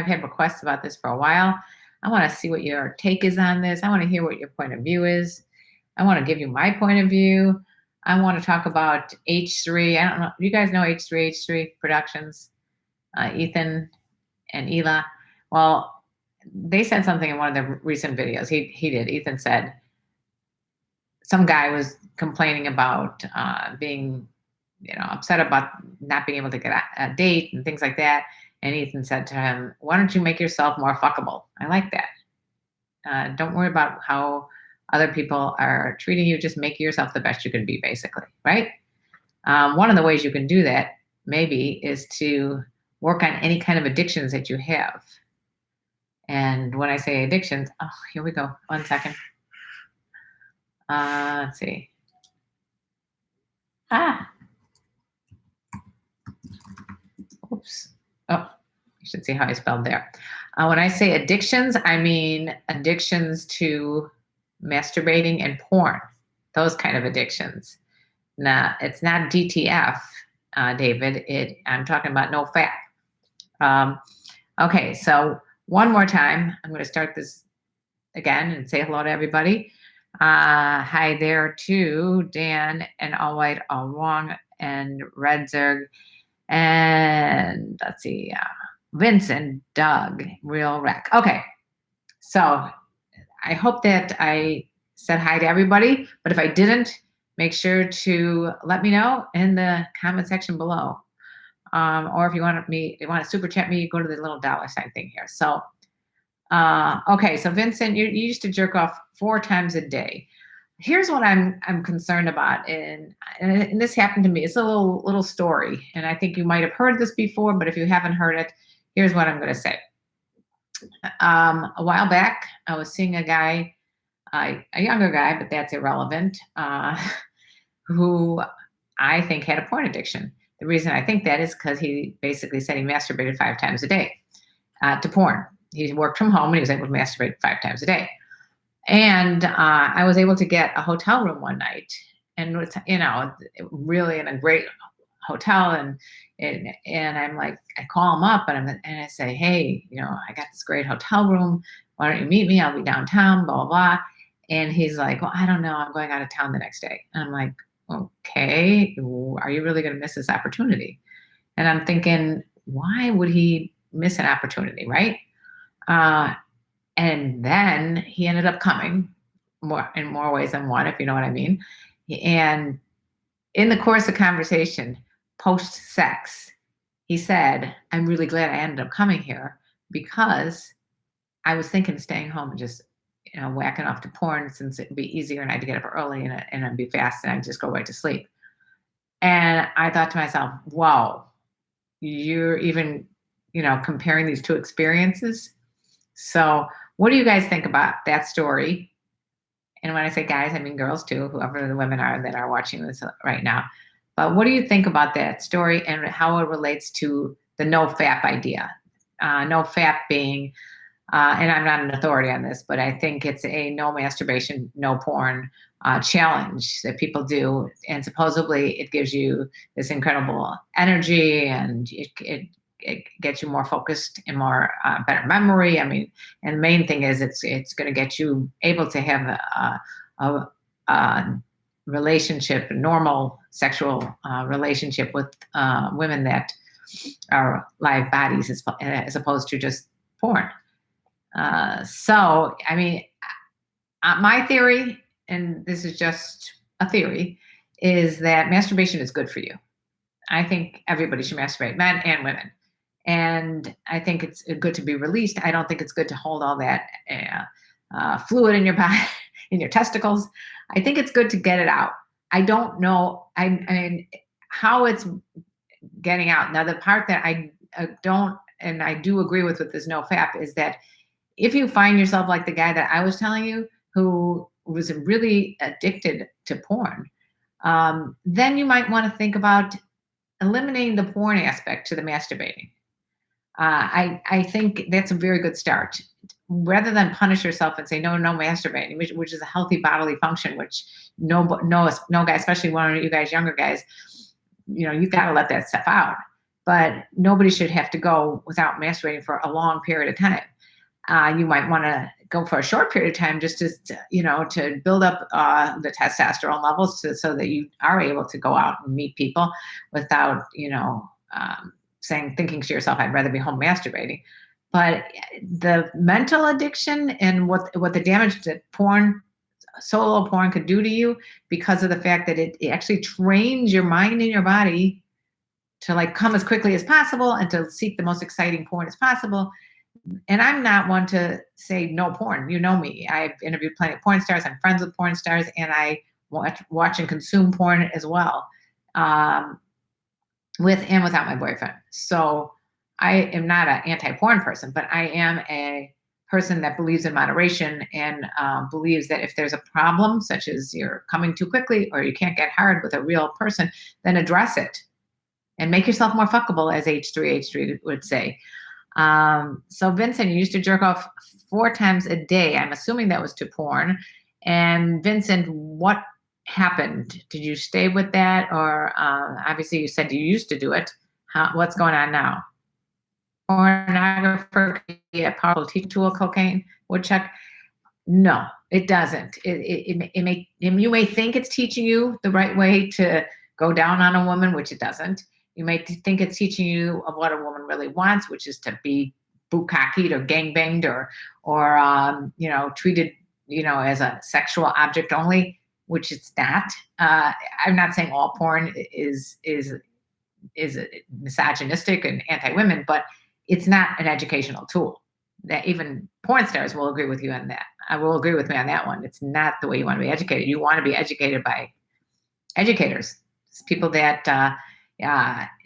I've had requests about this for a while. I want to see what your take is on this. I want to hear what your point of view is. I want to give you my point of view. I want to talk about H3. I don't know. You guys know H3 Productions, Ethan and Ela. Well, they said something in one of the recent videos. He did. Ethan said some guy was complaining about being, upset about not being able to get a date and things like that. And Ethan said to him, "Why don't you make yourself more fuckable?" I like that. Don't worry about how other people are treating you. Just make yourself the best you can be, basically, right? One of the ways you can do that maybe is to work on any kind of addictions that you have. And when I say addictions, here we go. 1 second. Let's see. Oops. Oh, you should see how I spelled there. When I say addictions, I mean addictions to masturbating and porn, those kind of addictions. Now, it's not DTF, David. I'm talking about NoFap. Okay, so one more time, I'm going to start this again and say hello to everybody. Hi there to Dan and All White, All Wrong, and Red Zerg. And let's see, Vincent, Doug, Real Wreck. Okay, so I hope that I said hi to everybody, but if I didn't, make sure to let me know in the comment section below. Or if you want to super chat me, go to the little $ sign thing here. So, okay, so Vincent, you used to jerk off 4 times a day. Here's what I'm concerned about, and this happened to me. It's a little story, and I think you might have heard this before, but if you haven't heard it, here's what I'm going to say. A while back, I was seeing a guy, a younger guy, but that's irrelevant, who I think had a porn addiction. The reason I think that is because he basically said he masturbated 5 times a day to porn. He worked from home and he was able to masturbate 5 times a day. And I was able to get a hotel room one night, and it's, really in a great hotel. And I'm like, I call him up and I say, "Hey, I got this great hotel room. Why don't you meet me? I'll be downtown, blah, blah, blah." And he's like, "Well, I don't know. I'm going out of town the next day." And I'm like, "Okay, are you really going to miss this opportunity?" And I'm thinking, why would he miss an opportunity, right? And then he ended up coming in more ways than one, if you know what I mean. And in the course of conversation, post-sex, he said, "I'm really glad I ended up coming here because I was thinking of staying home and just, whacking off to porn, since it'd be easier and I had to get up early and I'd be fast and I'd just go right to sleep." And I thought to myself, wow, you're even, comparing these 2 experiences. So what do you guys think about that story? And when I say guys, I mean girls too, whoever the women are that are watching this right now. But what do you think about that story and how it relates to the NoFap idea? NoFap being, and I'm not an authority on this, but I think it's a no masturbation, no porn challenge that people do. And supposedly it gives you this incredible energy, and it gets you more focused and more better memory. I mean, and the main thing is it's going to get you able to have a relationship, a normal sexual relationship with women that are live bodies as opposed to just porn. So, I mean, my theory, and this is just a theory, is that masturbation is good for you. I think everybody should masturbate, men and women. And I think it's good to be released. I don't think it's good to hold all that fluid in your body, in your testicles. I think it's good to get it out. I don't know. I mean, how it's getting out. Now, the part that I don't, and I do agree with this NoFap, is that if you find yourself like the guy that I was telling you, who was really addicted to porn, then you might want to think about eliminating the porn aspect to the masturbating. I think that's a very good start. Rather than punish yourself and say no masturbating, which is a healthy bodily function, which no guy, especially one of you guys, younger guys, you've got to let that stuff out. but nobody should have to go without masturbating for a long period of time. You might want to go for a short period of time just to, to build up the testosterone levels so that you are able to go out and meet people without, thinking to yourself, I'd rather be home masturbating. But the mental addiction and what the damage that solo porn could do to you, because of the fact that it actually trains your mind and your body to like come as quickly as possible and to seek the most exciting porn as possible. And I'm not one to say no porn. You know me. I've interviewed plenty of porn stars. I'm friends with porn stars, and I watch and consume porn as well, with and without my boyfriend. So I am not an anti-porn person, but I am a person that believes in moderation and believes that if there's a problem, such as you're coming too quickly or you can't get hard with a real person, then address it and make yourself more fuckable, as H3 would say. So Vincent, you used to jerk off 4 times a day. I'm assuming that was to porn. And Vincent, what happened? Did you stay with that? Or obviously you said you used to do it. What's going on now? Pornographer could be a powerful teaching tool, cocaine, woodchuck. No, it doesn't. You may think it's teaching you the right way to go down on a woman, which it doesn't. You may think it's teaching you of what a woman really wants, which is to be bukkakied or gangbanged or treated, as a sexual object only, which it's not. I'm not saying all porn is misogynistic and anti-women, but it's not an educational tool. That even porn stars will agree with you on that. I will agree with me on that one. It's not the way you want to be educated. You want to be educated by educators, people that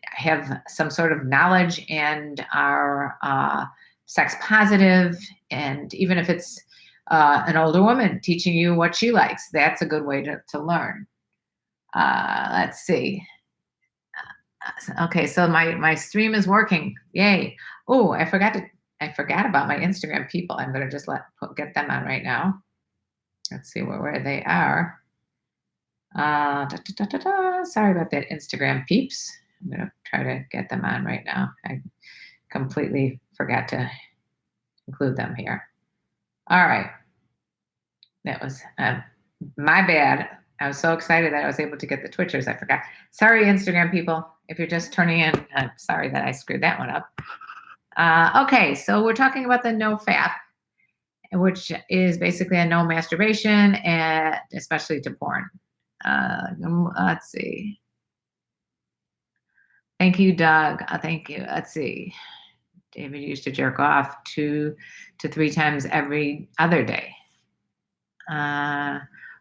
have some sort of knowledge and are sex positive. And even if it's an older woman teaching you what she likes, that's a good way to learn. Let's see. Okay, so my stream is working. Yay. Oh, I forgot about my Instagram people. I'm going to just get them on right now. Let's see where they are. Sorry about that, Instagram peeps. I'm going to try to get them on right now. I completely forgot to include them here. All right. That was my bad. I was so excited that I was able to get the Twitchers. I forgot. Sorry, Instagram people. If you're just turning in, I'm sorry that I screwed that one up. Okay, so we're talking about the NoFap, which is basically a no masturbation, and especially to porn. Let's see. Thank you, Doug. Thank you. Let's see. David used to jerk off 2 to 3 times every other day.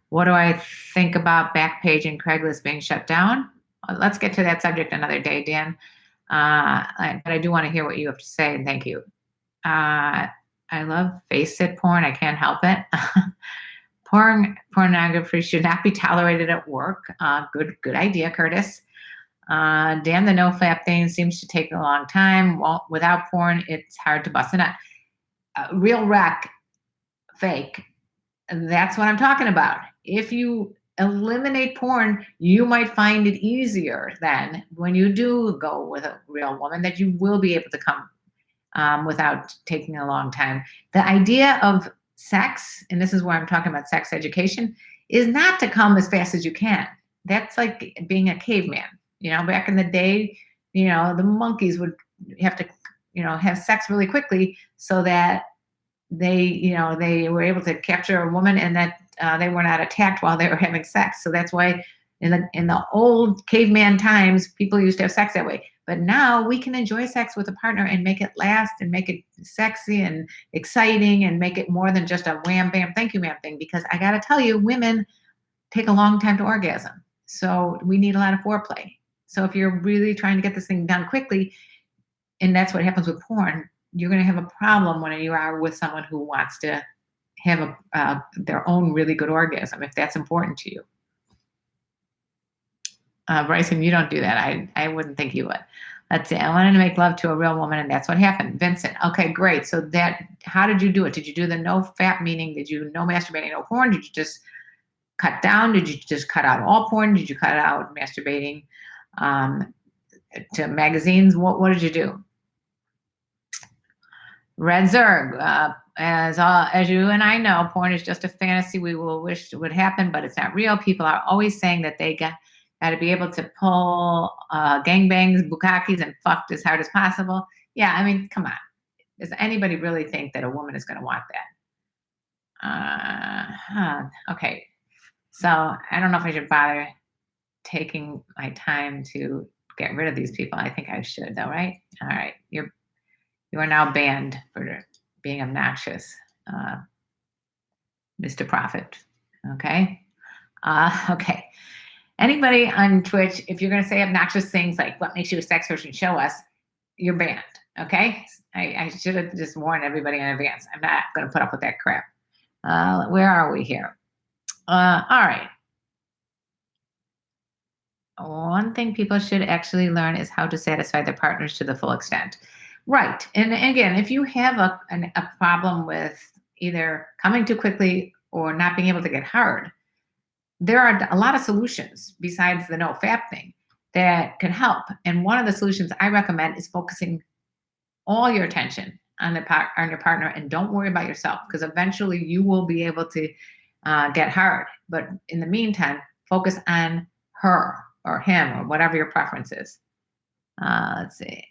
What do I think about Backpage and Craigslist being shut down? Let's get to that subject another day, Dan. But I do want to hear what you have to say, and thank you. I love face sit porn. I can't help it. Pornography should not be tolerated at work. Good idea, Curtis. Dan, the NoFap thing seems to take a long time. Well, without porn, it's hard to bust a nut. Real rec, fake. That's what I'm talking about. If you eliminate porn, you might find it easier then when you do go with a real woman that you will be able to come without taking a long time. The idea of sex, and this is where I'm talking about sex education, is not to come as fast as you can. That's like being a caveman. Back in the day, the monkeys would have to, have sex really quickly so that they were able to capture a woman and that they were not attacked while they were having sex. So that's why in the old caveman times, people used to have sex that way. But now we can enjoy sex with a partner and make it last and make it sexy and exciting and make it more than just a wham, bam, thank you, ma'am thing. Because I got to tell you, women take a long time to orgasm. So we need a lot of foreplay. So if you're really trying to get this thing done quickly, and that's what happens with porn, you're going to have a problem when you are with someone who wants to have their own really good orgasm, if that's important to you. Bryson, you don't do that. I wouldn't think you would. Let's see. I wanted to make love to a real woman, and that's what happened. Vincent. Okay, great. So how did you do it? Did you do the NoFap, meaning did you no masturbating, no porn? Did you just cut down? Did you just cut out all porn? Did you cut out masturbating? to magazines. What did you do? Red Zerg, as you and I know, porn is just a fantasy we will wish would happen, but it's not real. People are always saying that they got to be able to pull gangbangs, bukakis, and fucked as hard as possible. Yeah, I mean, come on. Does anybody really think that a woman is going to want that? Okay, so I don't know if I should bother taking my time to get rid of these people. I think I should, though, right? All right, you are now banned for being obnoxious, Mr. Prophet. Okay. Okay. Anybody on Twitch, if you're going to say obnoxious things like "What makes you a sex person? Show us," you're banned. Okay. I should have just warned everybody in advance. I'm not going to put up with that crap. Where are we here? All right. One thing people should actually learn is how to satisfy their partners to the full extent. Right. And again, if you have a problem with either coming too quickly or not being able to get hard, there are a lot of solutions besides the NoFap thing that can help. And one of the solutions I recommend is focusing all your attention on your partner, and don't worry about yourself, because eventually you will be able to get hard. But in the meantime, focus on her or him or whatever your preference is. Let's see.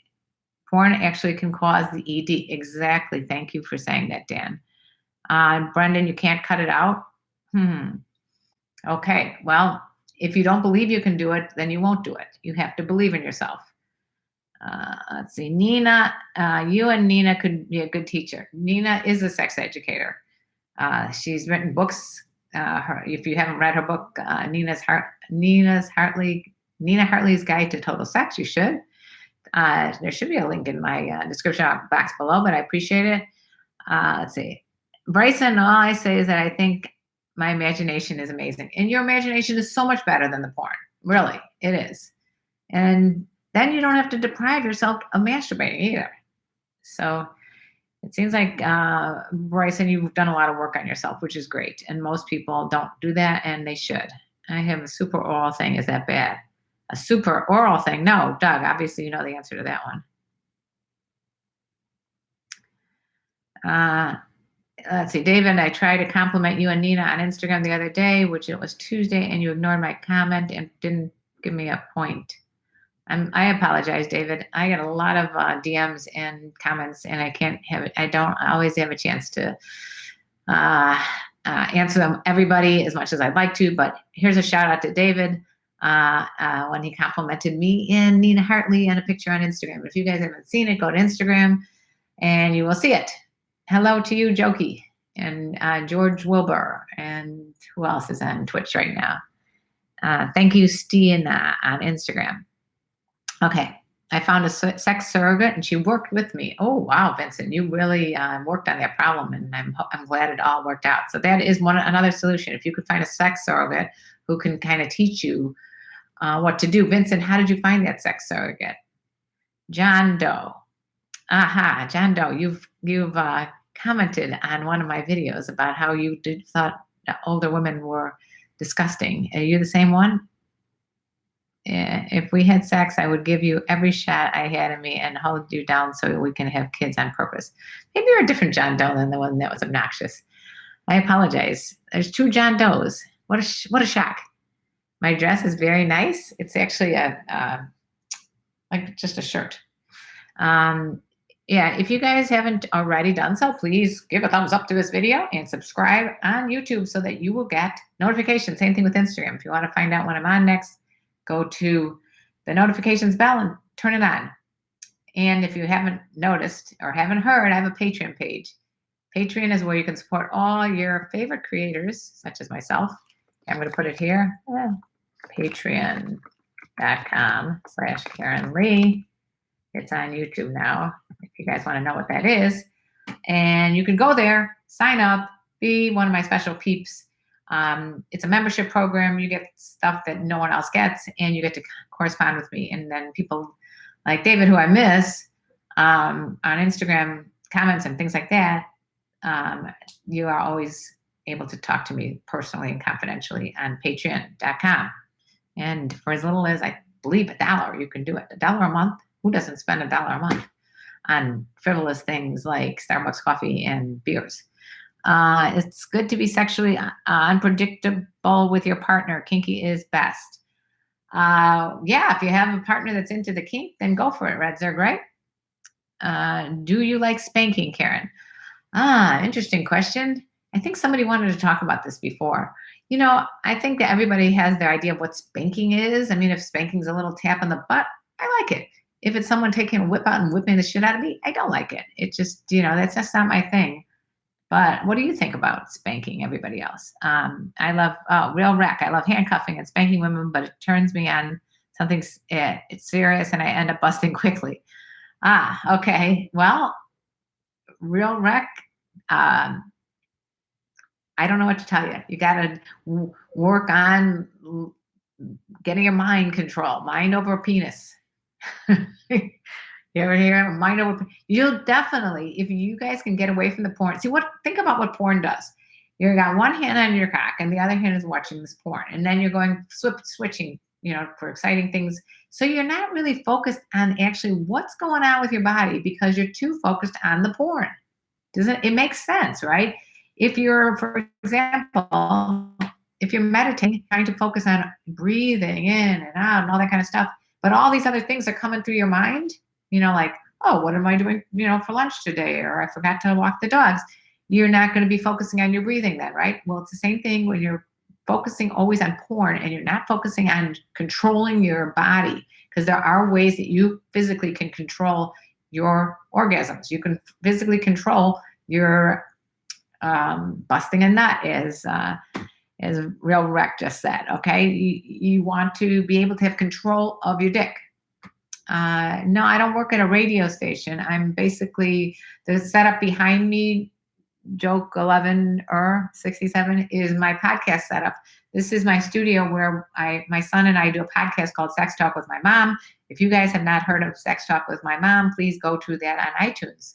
Porn actually can cause the ED. Exactly. Thank you for saying that, Dan. Brendan, you can't cut it out? Okay. Well, if you don't believe you can do it, then you won't do it. You have to believe in yourself. Let's see. Nina, you and Nina could be a good teacher. Nina is a sex educator. She's written books. If you haven't read her book, Nina Hartley's Guide to Total Sex, you should. There should be a link in my description box below, but I appreciate it. Let's see. Bryson, all I say is that I think my imagination is amazing. And your imagination is so much better than the porn. Really, it is. And then you don't have to deprive yourself of masturbating either. So it seems like, Bryson, you've done a lot of work on yourself, which is great. And most people don't do that, and they should. I have a super oral thing. Is that bad? A super oral thing? No, Doug, obviously you know the answer to that one. Let's see, David, I tried to compliment you and Nina on Instagram the other day, which it was Tuesday, and you ignored my comment and didn't give me a point. I apologize, David. I get a lot of DMs and comments, and I don't always have a chance to answer them, everybody, as much as I'd like to, but here's a shout out to David when he complimented me and Nina Hartley on a picture on Instagram. If you guys haven't seen it, go to Instagram and you will see it. Hello to you, Jokey, and George Wilbur, and who else is on Twitch right now? Thank you, Steen, on Instagram. Okay, I found a sex surrogate, and she worked with me. Oh, wow, Vincent, you really worked on that problem, and I'm glad it all worked out. So that is another solution. If you could find a sex surrogate who can kind of teach you what to do. Vincent, how did you find that sex surrogate? John Doe. Aha, John Doe, you've commented on one of my videos about how you thought that older women were disgusting. Are you the same one? If we had sex, I would give you every shot I had in me and hold you down so we can have kids on purpose. Maybe you're a different John Doe than the one that was obnoxious. I apologize. There's two John Does. What a shock. My dress is very nice. It's actually like just a shirt. Yeah, if you guys haven't already done so, please give a thumbs up to this video and subscribe on YouTube so that you will get notifications. Same thing with Instagram. If you want to find out when I'm on next, go to the notifications bell and turn it on. And if you haven't noticed or haven't heard, I have a Patreon page. Patreon is where you can support all your favorite creators, such as myself. I'm going to put it here. Patreon.com/KarenLee. It's on YouTube now, if you guys want to know what that is. And you can go there, sign up, be one of my special peeps. It's a membership program. You get stuff that no one else gets, and you get to correspond with me. And then people like David, who I miss, on Instagram comments and things like that, you are always able to talk to me personally and confidentially on patreon.com. And for as little as I believe $1 you can do it. $1 a month? Who doesn't spend $1 a month on frivolous things like Starbucks coffee and beers? It's good to be sexually unpredictable with your partner. Kinky is best. Yeah, if you have a partner that's into the kink, then go for it, Red Zerg, right? Do you like spanking, Karen? Interesting question. I think somebody wanted to talk about this before. I think that everybody has their idea of what spanking is. I mean, if spanking's a little tap on the butt, I like it. If it's someone taking a whip out and whipping the shit out of me, I don't like it. It just, that's just not my thing. But what do you think about spanking everybody else? I love real wreck. I love handcuffing and spanking women, but it turns me on something it's serious and I end up busting quickly. Okay. Well, real wreck. I don't know what to tell you. You got to work on getting your mind control, mind over penis. You ever hear mind over? You'll definitely, if you guys can get away from the porn. Think about what porn does. You got one hand on your cock and the other hand is watching this porn. And then you're going switching, for exciting things. So you're not really focused on actually what's going on with your body because you're too focused on the porn. It makes sense, right? If you're, for example, if you're meditating, trying to focus on breathing in and out and all that kind of stuff, but all these other things are coming through your mind, like, oh, what am I doing, for lunch today? Or I forgot to walk the dogs. You're not going to be focusing on your breathing then, right? Well, it's the same thing when you're focusing always on porn and you're not focusing on controlling your body, because there are ways that you physically can control your orgasms. You can physically control your busting a nut, as Real Wreck just said. Okay, you want to be able to have control of your dick. No, I don't work at a radio station. I'm basically the setup behind me. Joke 11 or 67 is my podcast setup. This is my studio where my son and I do a podcast called Sex Talk with My Mom. If you guys have not heard of Sex Talk with My Mom, please go to that on iTunes.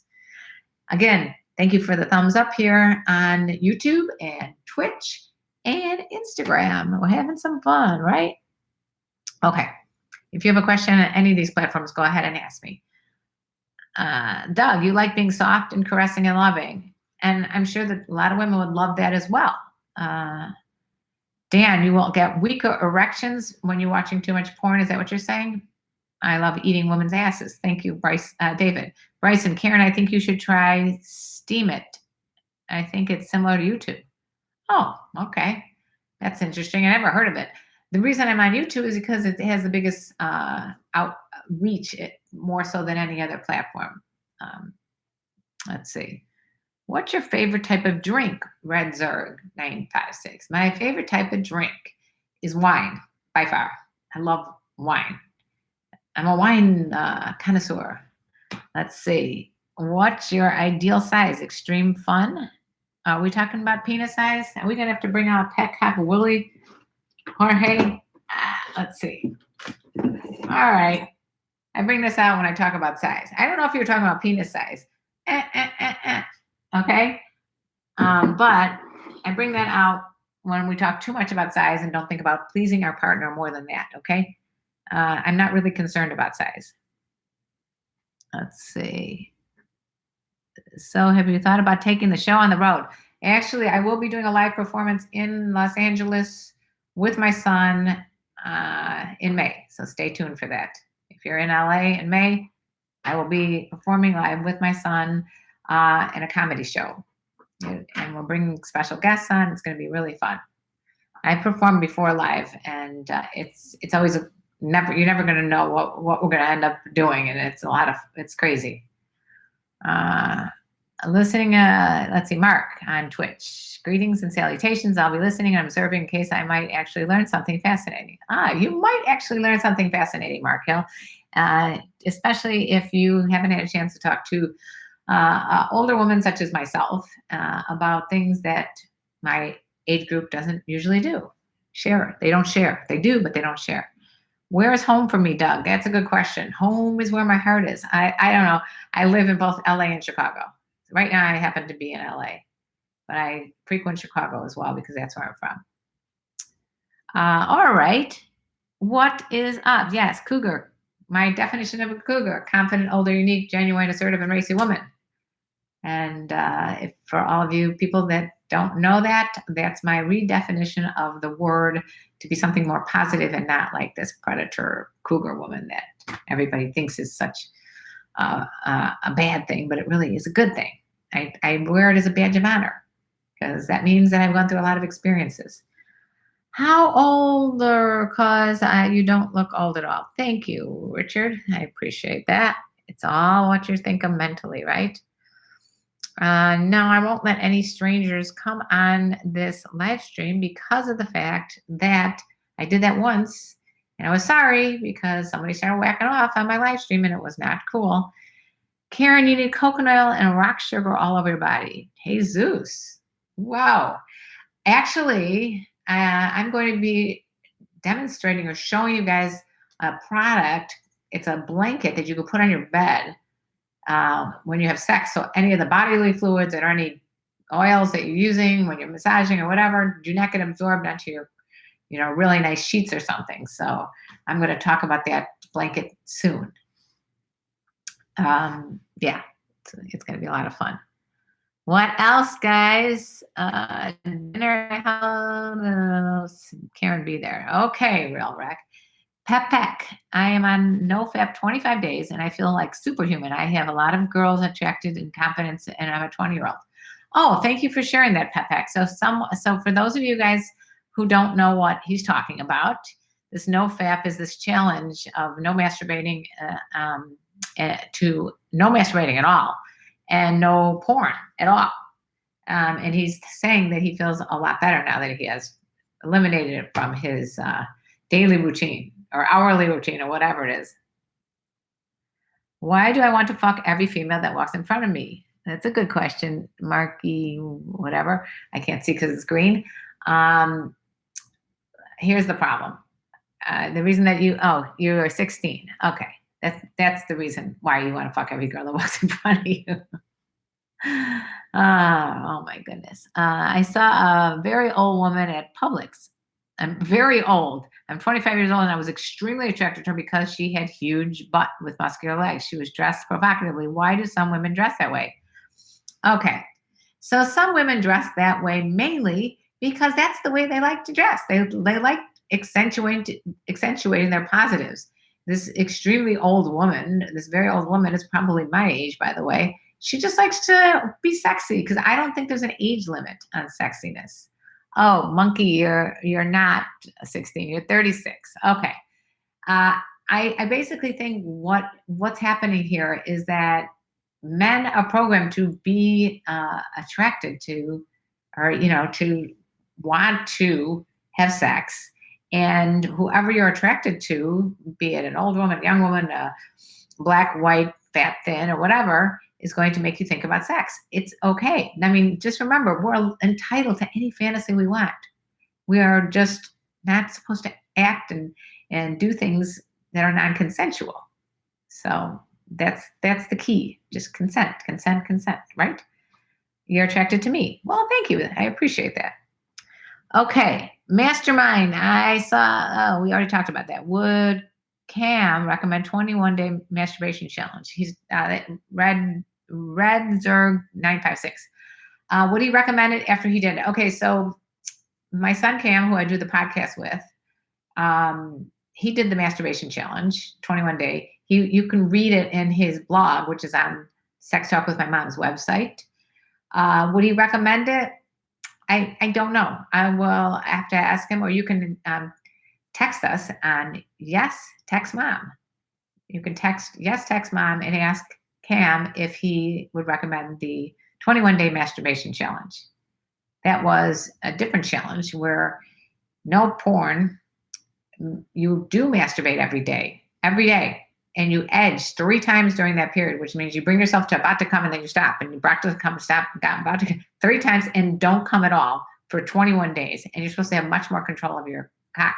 Again, thank you for the thumbs up here on YouTube and Twitch and Instagram. We're having some fun, right? Okay. If you have a question on any of these platforms, go ahead and ask me. Doug, you like being soft and caressing and loving. And I'm sure that a lot of women would love that as well. Dan, you will get weaker erections when you're watching too much porn. Is that what you're saying? I love eating women's asses. Thank you, David. Bryson, Karen, I think you should try Steam It. I think it's similar to YouTube. Oh, okay. That's interesting. I never heard of it. The reason I'm on YouTube is because it has the biggest outreach, more so than any other platform. Let's see. What's your favorite type of drink? Red Zerg 956. My favorite type of drink is wine, by far. I love wine. I'm a wine connoisseur. Let's see. What's your ideal size? Extreme fun? Are we talking about penis size? Are we going to have to bring out Pet Cock Willie? Jorge? Let's see. All right. I bring this out when I talk about size. I don't know if you're talking about penis size. Okay? But I bring that out when we talk too much about size and don't think about pleasing our partner more than that, okay? I'm not really concerned about size. Let's see. So have you thought about taking the show on the road? Actually, I will be doing a live performance in Los Angeles with my son in May. So stay tuned for that. If you're in LA in May, I will be performing live with my son in a comedy show. And we'll bring special guests on. It's going to be really fun. I performed before live, and it's always you're never going to know what we're going to end up doing, and it's crazy. Listening, let's see, Mark on Twitch. Greetings and salutations. I'll be listening and observing in case I might actually learn something fascinating. You might actually learn something fascinating, Mark Hill, especially if you haven't had a chance to talk to older women such as myself about things that my age group doesn't usually do. Share. They don't share. They do, but they don't share. Where is home for me, Doug? That's a good question. Home is where my heart is. I don't know. I live in both LA and Chicago. Right now I happen to be in LA, but I frequent Chicago as well because that's where I'm from. All right. What is up? Yes, cougar. My definition of a cougar: confident, older, unique, genuine, assertive, and racy woman. And if for all of you people that don't know that, that's my redefinition of the word to be something more positive and not like this predator cougar woman that everybody thinks is such a bad thing, but it really is a good thing. I wear it as a badge of honor because that means that I've gone through a lot of experiences. How old? Because you don't look old at all. Thank you, Richard. I appreciate that. It's all what you think of mentally, right? No, I won't let any strangers come on this live stream because of the fact that I did that once and I was sorry because somebody started whacking off on my live stream and it was not cool. Karen, you need coconut oil and rock sugar all over your body. Hey, Zeus. Wow. Actually, I'm going to be demonstrating or showing you guys a product. It's a blanket that you can put on your bed when you have sex. So any of the bodily fluids or any oils that you're using when you're massaging or whatever do not get absorbed onto your, really nice sheets or something. So I'm going to talk about that blanket soon. Yeah, it's going to be a lot of fun. What else, guys? Dinner house. Karen be there. Okay, real wreck. Peck. I am on NoFap 25 days and I feel like superhuman. I have a lot of girls attracted and confidence, and I'm a 20-year-old. Oh, thank you for sharing that, Peck. So for those of you guys who don't know what he's talking about, this NoFap is this challenge of no masturbating to no masturbating at all and no porn at all. And he's saying that he feels a lot better now that he has eliminated it from his daily routine or hourly routine or whatever it is. Why do I want to fuck every female that walks in front of me? That's a good question, Marky, whatever. I can't see because it's green. Here's the problem. The reason that you're 16. Okay. That's the reason why you want to fuck every girl that walks in front of you. Oh my goodness. I saw a very old woman at Publix. I'm very old. I'm 25 years old and I was extremely attracted to her because she had huge butt with muscular legs. She was dressed provocatively. Why do some women dress that way? Okay. So some women dress that way mainly because that's the way they like to dress. They like accentuating their positives. This extremely old woman, this very old woman is probably my age, by the way. She just likes to be sexy because I don't think there's an age limit on sexiness. Oh, monkey, you're not 16, you're 36. Okay. I basically think what's happening here is that men are programmed to be attracted to, or to want to have sex, and whoever you're attracted to, be it an old woman, young woman, black, white, fat, thin, or whatever, is going to make you think about sex. It's okay. I mean, just remember, we're entitled to any fantasy we want. We are just not supposed to act and do things that are non-consensual. So that's the key. Just consent, right? You're attracted to me. Well, thank you. I appreciate that. Okay, mastermind. I saw. Oh, we already talked about that. Would Cam recommend 21-day masturbation challenge? He's Red Zerg 956. Would he recommend it after he did it? Okay, so my son Cam, who I do the podcast with, he did the masturbation challenge, 21-day. You can read it in his blog, which is on Sex Talk with My Mom's website. Would he recommend it? I don't know. I will have to ask him, or you can text us on Yes Text Mom. You can text Yes Text Mom and ask Cam if he would recommend the 21-day masturbation challenge. That was a different challenge where no porn. You do masturbate every day, and you edge 3 times during that period, which means you bring yourself to about to come and then you stop, and you practice come, stop, about to come 3 times and don't come at all for 21 days. And you're supposed to have much more control of your cock.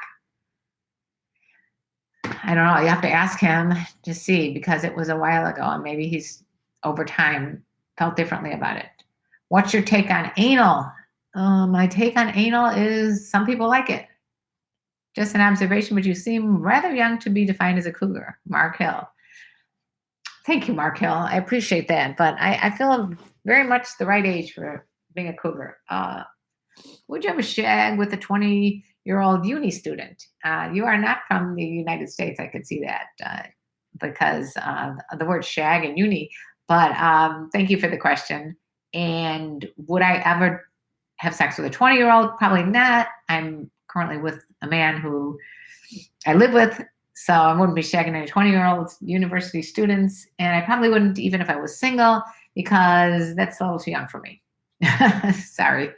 I don't know. You have to ask him to see, because it was a while ago and maybe he's over time felt differently about it. What's your take on anal? My take on anal is some people like it. Just an observation, but you seem rather young to be defined as a cougar. Mark Hill. Thank you, Mark Hill. I appreciate that, but I feel very much the right age for being a cougar. Would you ever shag with a 20-year-old uni student? You are not from the United States. I could see that because the word shag and uni. But thank you for the question. And would I ever have sex with a 20-year-old? Probably not. I'm currently with a man who I live with, so I wouldn't be shagging any 20-year-old university students. And I probably wouldn't even if I was single, because that's a little too young for me. Sorry.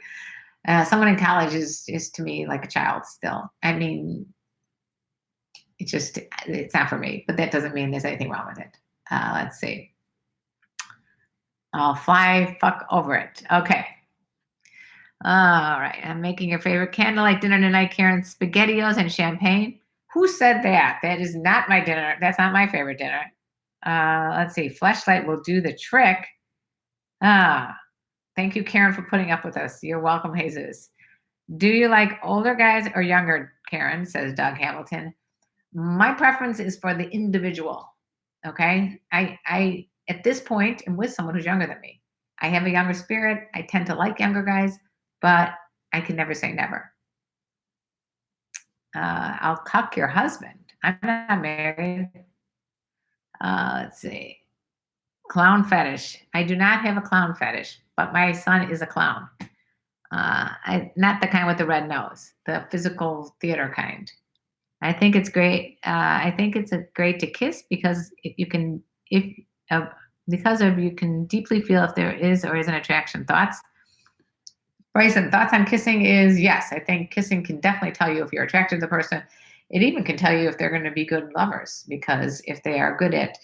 Someone in college is to me like a child still. I mean, it's not for me, but that doesn't mean there's anything wrong with it. Let's see. I'll fuck over it. Okay. All right. I'm making your favorite candlelight dinner tonight, Karen. SpaghettiOs and champagne. Who said that? That is not my dinner. That's not my favorite dinner. Let's see. Fleshlight will do the trick. Thank you, Karen, for putting up with us. You're welcome, Jesus. Do you like older guys or younger, Karen, says Doug Hamilton. My preference is for the individual, okay? I at this point, am with someone who's younger than me. I have a younger spirit. I tend to like younger guys, but I can never say never. I'll cuck your husband. I'm not married. Let's see. Clown fetish. I do not have a clown fetish, but my son is a clown. Not the kind with the red nose, the physical theater kind. I think it's great. I think it's great to kiss because you can deeply feel if there is or isn't attraction. Thoughts? Bryson, thoughts on kissing is yes. I think kissing can definitely tell you if you're attracted to the person. It even can tell you if they're going to be good lovers, because if they are good at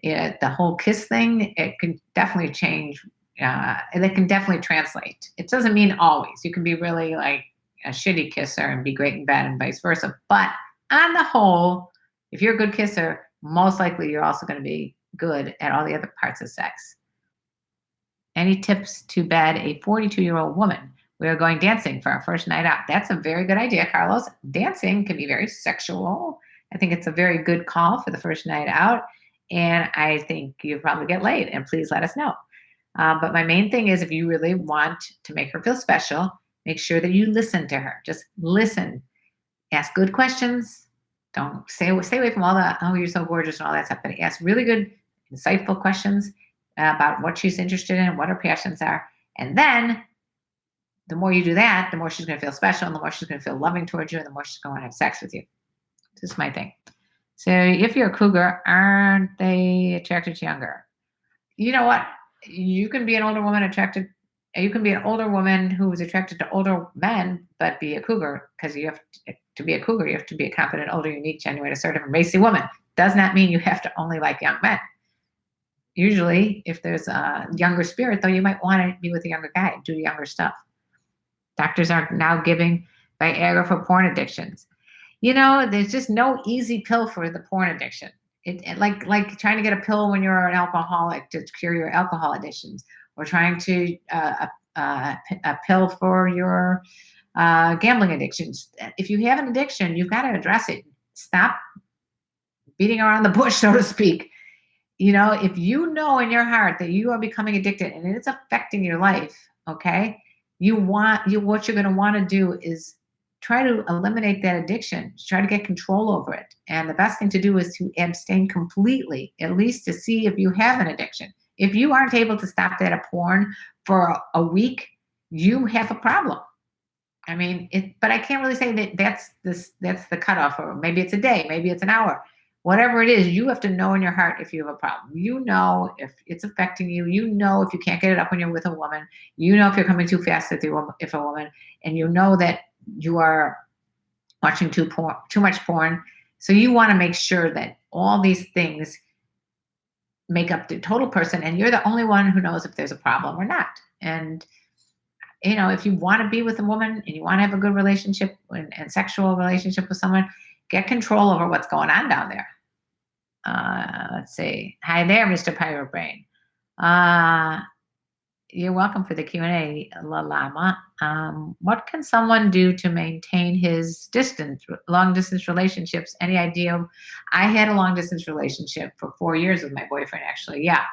the whole kiss thing, it can definitely change. And it can definitely translate. It doesn't mean always. You can be really like a shitty kisser and be great in bed and vice versa. But on the whole, if you're a good kisser, most likely you're also going to be good at all the other parts of sex. Any tips to bed a 42-year-old woman? We are going dancing for our first night out. That's a very good idea, Carlos. Dancing can be very sexual. I think it's a very good call for the first night out. And I think you'll probably get laid. And please let us know. But my main thing is, if you really want to make her feel special, make sure that you listen to her. Just listen. Ask good questions. Don't stay away from all the, oh, you're so gorgeous and all that stuff. But ask really good, insightful questions about what she's interested in, what her passions are. And then the more you do that, the more she's going to feel special, and the more she's going to feel loving towards you, and the more she's going to want to have sex with you. This is my thing. So if you're a cougar, aren't they attracted to younger? You know what? You can be an older woman you can be an older woman who is attracted to older men, but be a cougar, because you have to be a cougar, you have to be a confident, older, unique, genuine, assertive, and racy woman. Does not mean you have to only like young men. Usually, if there's a younger spirit, though, you might want to be with a younger guy, do younger stuff. Doctors are now giving Viagra for porn addictions. You know, there's just no easy pill for the porn addiction. Like trying to get a pill when you're an alcoholic to cure your alcohol addictions, or trying to a pill for your gambling addictions. If you have an addiction, you've got to address it. Stop beating around the bush, so to speak. You know, if you know in your heart that you are becoming addicted and it's affecting your life, okay, what you're going to want to do is try to eliminate that addiction, try to get control over it. And the best thing to do is to abstain completely, at least to see if you have an addiction. If you aren't able to stop that porn for a week, you have a problem. I mean, but I can't really say that that's the cutoff, or maybe it's a day, maybe it's an hour. Whatever it is, you have to know in your heart if you have a problem. You know if it's affecting you. You know if you can't get it up when you're with a woman. You know if you're coming too fast if a woman, and you know that you are watching too much porn. So you want to make sure that all these things make up the total person, and you're the only one who knows if there's a problem or not. And you know, if you want to be with a woman and you want to have a good relationship and sexual relationship with someone, get control over what's going on down there. Let's see. Hi there, Mr. Piratebrain. You're welcome for the Q&A, La Llama. What can someone do to maintain his long distance relationships? Any idea? I had a long distance relationship for 4 years with my boyfriend, actually. Yeah.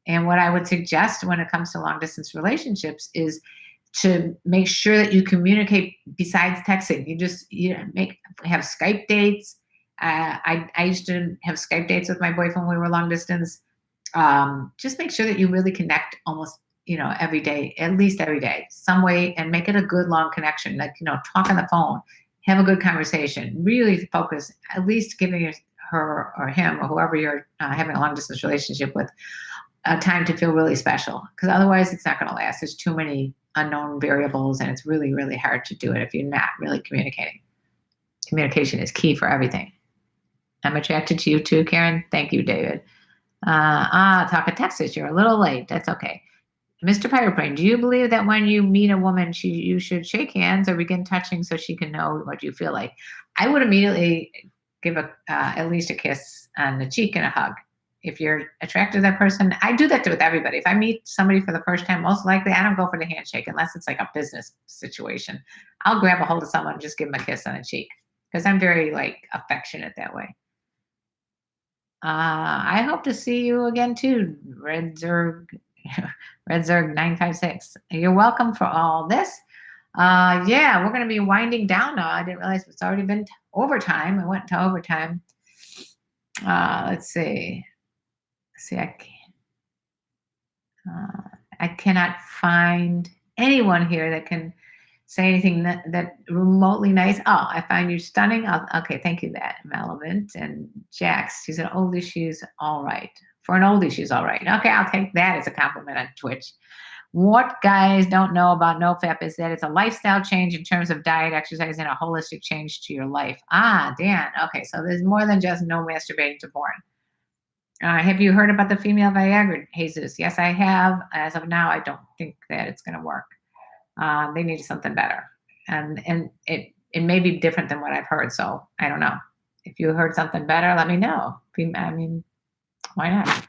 And what I would suggest when it comes to long distance relationships is to make sure that you communicate besides texting. Have Skype dates. I used to have Skype dates with my boyfriend when we were long distance. Just make sure that you really connect almost, every day, at least every day, some way, and make it a good long connection. Like, talk on the phone, have a good conversation, really focus, at least giving her or him or whoever you're having a long distance relationship with a time to feel really special. Because otherwise, it's not going to last. There's too many unknown variables, and it's really, really hard to do it if you're not really communicating. Communication is key for everything. I'm attracted to you too, Karen. Thank you, David. Talk of Texas. You're a little late. That's okay. Mr. Piratebrain, do you believe that when you meet a woman, you should shake hands or begin touching so she can know what you feel like? I would immediately give at least a kiss on the cheek and a hug. If you're attracted to that person, I do that with everybody. If I meet somebody for the first time, most likely I don't go for the handshake unless it's like a business situation. I'll grab a hold of someone and just give them a kiss on the cheek because I'm very affectionate that way. I hope to see you again too, Red Zerg. Red Zerg 956. You're welcome for all this. Yeah, we're going to be winding down now. I didn't realize it's already been overtime. I went to overtime. Let's see. I cannot find anyone here that can say anything that remotely nice. Oh, I find you stunning. Okay, thank you, that Melvin and Jax. She's an oldie. She's all right. For an oldie, she's all right. Okay, I'll take that as a compliment on Twitch. What guys don't know about NoFap is that it's a lifestyle change in terms of diet, exercise, and a holistic change to your life. Dan. Okay, so there's more than just no masturbating to porn. Have you heard about the female Viagra, Jesus? Yes, I have. As of now, I don't think that it's going to work. They need something better, and it may be different than what I've heard. So I don't know. If you heard something better, let me know. I mean, why not?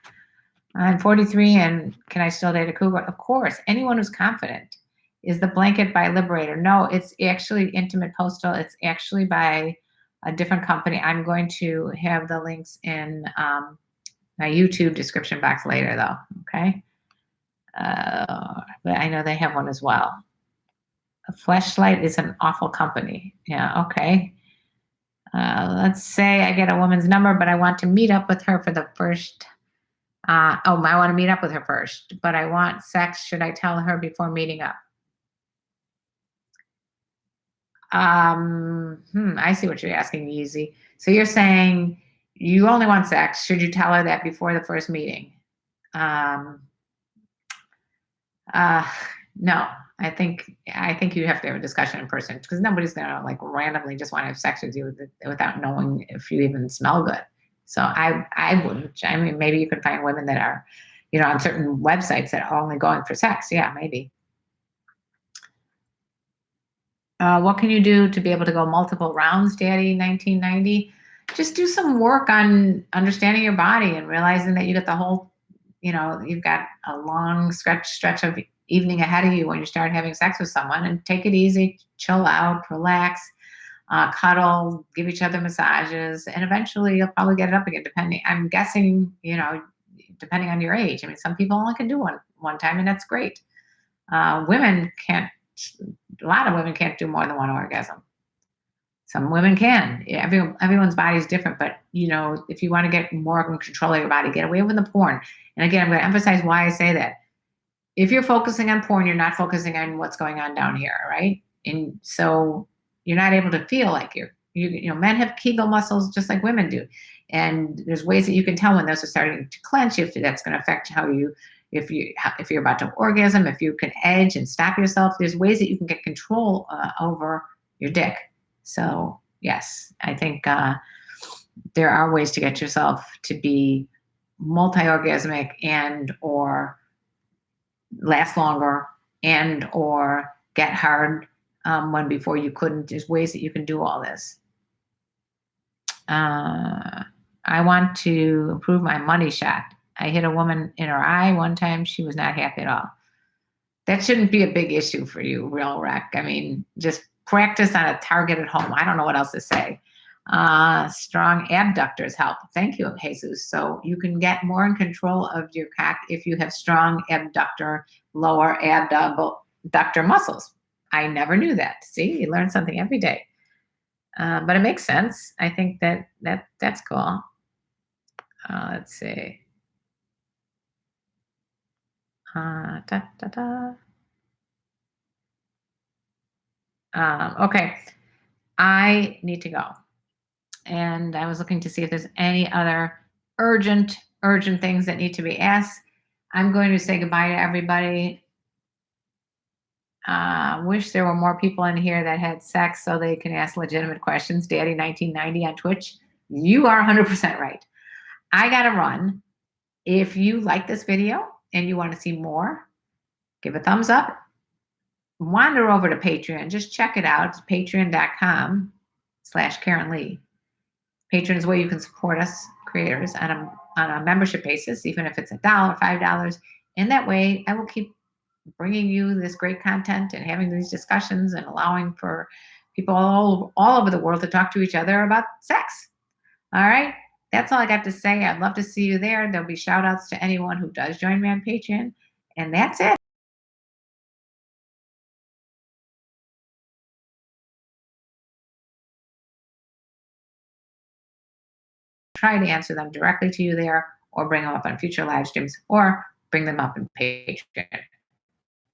I'm 43, and can I still date a cougar? Of course. Anyone who's confident. Is the blanket by Liberator? No, it's actually Intimate Postal. It's actually by a different company. I'm going to have the links in my YouTube description box later, though. Okay. But I know they have one as well. A Fleshlight is an awful company. Yeah. Okay. Let's say I get a woman's number, but I want to meet up with her for the first. I want to meet up with her first, but I want sex. Should I tell her before meeting up? I see what you're asking, Easy. So you're saying you only want sex. Should you tell her that before the first meeting? No. I think you have to have a discussion in person because nobody's gonna randomly just want to have sex with you without knowing if you even smell good. So I wouldn't. I mean, maybe you could find women that are, on certain websites that are only going for sex. Yeah, maybe. What can you do to be able to go multiple rounds, Daddy 1990? Just do some work on understanding your body and realizing that you got the whole, you've got a long stretch of evening ahead of you when you start having sex with someone, and take it easy, chill out, relax, cuddle, give each other massages, and eventually you'll probably get it up again, I'm guessing, depending on your age. I mean, some people only can do one time, and that's great. Women can't, a lot of women can't do more than one orgasm. Some women can. Everyone's body is different, but if you want to get more control of your body, get away from the porn. And again, I'm going to emphasize why I say that. If you're focusing on porn, you're not focusing on what's going on down here, right? And so you're not able to feel like men have Kegel muscles just like women do. And there's ways that you can tell when those are starting to clench, if that's going to affect how you, if you're about to orgasm, if you can edge and stop yourself. There's ways that you can get control over your dick. So yes, I think there are ways to get yourself to be multi-orgasmic and or last longer and or get hard when before you couldn't. There's ways that you can do all this. I want to improve my money shot. I hit a woman in her eye one time. She was not happy at all. that shouldn't be a big issue for you, real wreck. I mean, just practice on a target at home. I don't know what else to say. Strong abductors help. Thank you, Jesus. So you can get more in control of your cock if you have strong abductor, lower abductor muscles. I never knew that. See, you learn something every day. But it makes sense. I think that's cool. Let's see. Da, da, da. Okay, I need to go. And I was looking to see if there's any other urgent things that need to be asked. I'm going to say goodbye to everybody. Wish there were more people in here that had sex so they can ask legitimate questions. Daddy 1990 on Twitch. You are 100% right. I got to run. If you like this video and you want to see more, give a thumbs up. Wander over to Patreon. Just check it out. It's patreon.com/KarenLee. Patreon is where you can support us creators on a membership basis, even if it's $1, $5. And that way I will keep bringing you this great content and having these discussions and allowing for people all over the world to talk to each other about sex. All right. That's all I got to say. I'd love to see you there. There'll be shout outs to anyone who does join me on Patreon. And that's it. Try to answer them directly to you there, or bring them up on future live streams, or bring them up in Patreon.